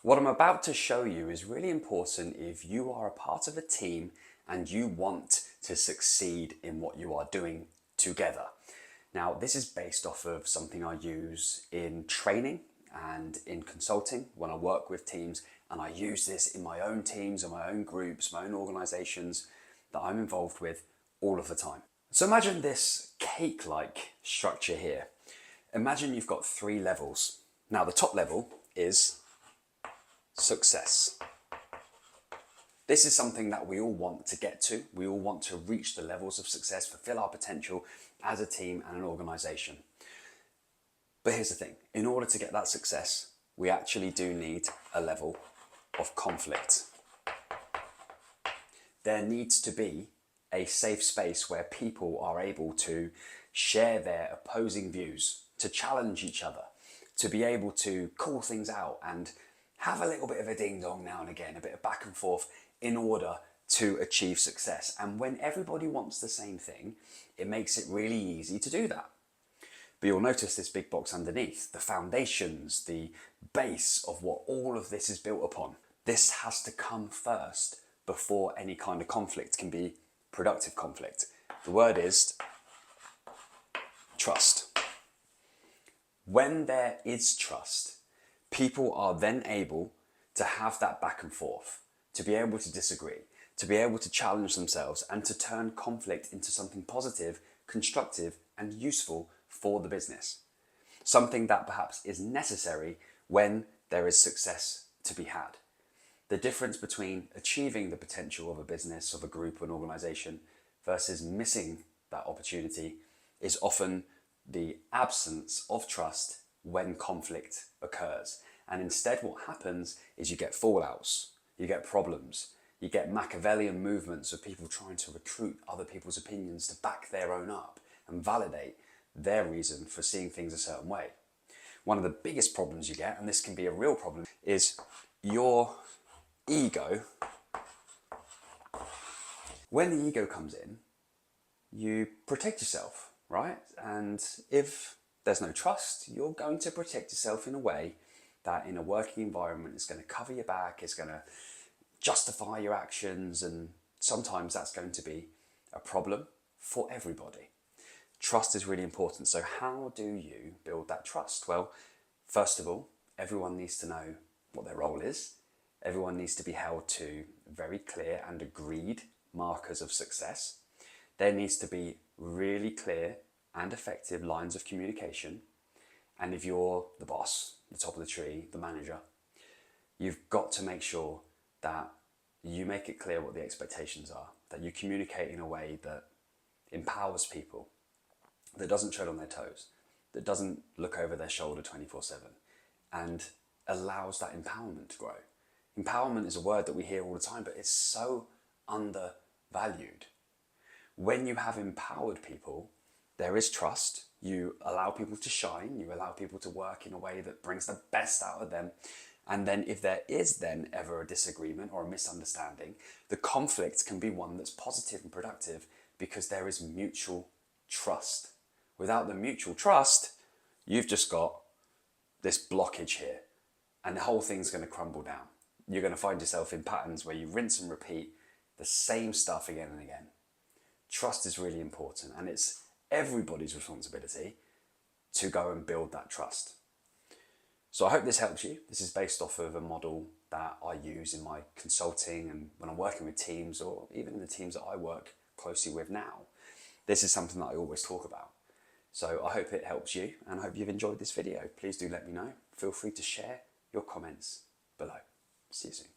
What I'm about to show you is really important if you are a part of a team and you want to succeed in what you are doing together. Now, this is based off of something I use in training and in consulting when I work with teams, and I use this in my own teams and my own groups, my own organizations that I'm involved with all of the time. So imagine this cake-like structure here. Imagine you've got 3 levels. Now, the top level is success. This is something that we all want to get to. We all want to reach the levels of success, fulfill our potential as a team and an organization. But here's the thing, in order to get that success, we actually do need a level of conflict. There needs to be a safe space where people are able to share their opposing views, to challenge each other, to be able to call things out and have a little bit of a ding-dong now and again, a bit of back and forth in order to achieve success. And when everybody wants the same thing, it makes it really easy to do that. But you'll notice this big box underneath, the foundations, the base of what all of this is built upon. This has to come first before any kind of conflict can be productive conflict. The word is trust. When there is trust, people are then able to have that back and forth, to be able to disagree, to be able to challenge themselves and to turn conflict into something positive, constructive and useful for the business. Something that perhaps is necessary when there is success to be had. The difference between achieving the potential of a business, of a group, an organization versus missing that opportunity is often the absence of trust when conflict occurs. And instead what happens is you get fallouts, you get problems, you get Machiavellian movements of people trying to recruit other people's opinions to back their own up and validate their reason for seeing things a certain way. One of the biggest problems you get, and this can be a real problem, is your ego. When the ego comes in, you protect yourself, right? And if there's no trust, you're going to protect yourself in a way that in a working environment is going to cover your back, it's going to justify your actions, and sometimes that's going to be a problem for everybody. Trust is really important. So how do you build that trust? Well, first of all, everyone needs to know what their role is. Everyone needs to be held to very clear and agreed markers of success. There needs to be really clear and effective lines of communication. And if you're the boss, the top of the tree, the manager, you've got to make sure that you make it clear what the expectations are, that you communicate in a way that empowers people, that doesn't tread on their toes, that doesn't look over their shoulder 24/7, and allows that empowerment to grow. Empowerment is a word that we hear all the time, but it's so undervalued. When you have empowered people, there is trust. You allow people to shine, you allow people to work in a way that brings the best out of them. And then if there is then ever a disagreement or a misunderstanding, the conflict can be one that's positive and productive because there is mutual trust. Without the mutual trust, you've just got this blockage here and the whole thing's going to crumble down. You're going to find yourself in patterns where you rinse and repeat the same stuff again and again. Trust is really important, and it's everybody's responsibility to go and build that trust. So I hope this helps you. This is based off of a model that I use in my consulting and when I'm working with teams, or even in the teams that I work closely with now. This is something that I always talk about. So I hope it helps you, and I hope you've enjoyed this video. Please do let me know. Feel free to share your comments below. See you soon.